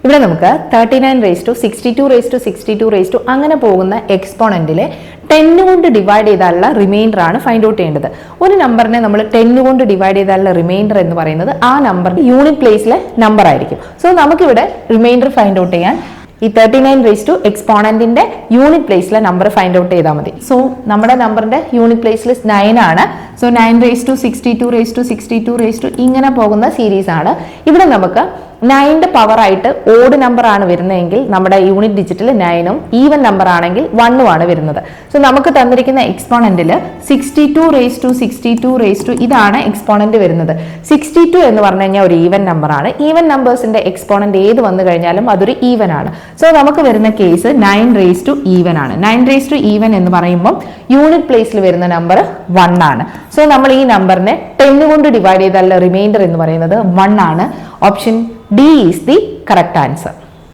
ഇവിടെ നമുക്ക് 39 raise to 62 raise to 62 raise to അങ്ങനെ പോകുന്ന എക്സ്പോണന്റിലെ 10 കൊണ്ട് ഡിവൈഡ് ചെയ്താലുള്ള റിമൈൻഡർ ആണ് ഫൈൻഡ് ഔട്ട് ചെയ്യേണ്ടത്. ഒരു നമ്പറിനെ നമ്മൾ 10 കൊണ്ട് ഡിവൈഡ് ചെയ്താലുള്ള റിമൈൻഡർ എന്ന് പറയുന്നത് ആ നമ്പർ യൂണിറ്റ് പ്ലേസിലെ നമ്പർ ആയിരിക്കും. സോ നമുക്കിവിടെ റിമൈൻഡർ ഫൈൻഡ് ഔട്ട് ചെയ്യാൻ ഈ 39 റേസ് ടു എക്സ്പോണന്റിന്റെ യൂണിറ്റ് പ്ലേസിലെ നമ്പർ ഫൈൻഡ് ഔട്ട് ചെയ്താൽ മതി. സോ നമ്മുടെ നമ്പറിന്റെ യൂണിറ്റ് പ്ലേസിൽ 9 ആണ്. So 9 raise to 62 raise to 62 raise to ഇങ്ങനെ പോകുന്ന സീരീസ് ആണ്. ഇവിടെ നമുക്ക് 9ന്റെ പവർ ആയിട്ട് ഓഡ് നമ്പർ ആണ് വരുന്നതെങ്കിൽ നമ്മുടെ യൂണിറ്റ് ഡിജിറ്റിൽ 9ഉം ഈവൻ നമ്പർ ആണെങ്കിൽ 1ഉം ആണ് വരുന്നത്. സോ നമുക്ക് തന്നിരിക്കുന്ന എക്സ്പോണന്റിൽ 62 റേസ് ടു 62 റേസ് ടു ഇതാണ് എക്സ്പോണന്റ് വരുന്നത്. 62 എന്ന് പറഞ്ഞു കഴിഞ്ഞാൽ ഒരു ഈവൻ നമ്പർ ആണ്. ഈവൻ നമ്പേഴ്സിന്റെ എക്സ്പോണന്റ് ഏത് വന്നു കഴിഞ്ഞാലും അതൊരു ഈവൻ ആണ്. സോ നമുക്ക് വരുന്ന കേസ് 9 റേസ് ടു ഈവൻ ആണ്. 9 റേസ് ടു ഈവൻ എന്ന് പറയുമ്പോൾ യൂണിറ്റ് പ്ലേസിൽ വരുന്ന നമ്പർ 1 ആണ്. സോ നമ്മൾ ഈ നമ്പറിനെ 10 കൊണ്ട് ഡിവൈഡ് ചെയ്താലുള്ള റിമൈൻഡർ എന്ന് പറയുന്നത് 1 ആണ്. Option D is the correct answer.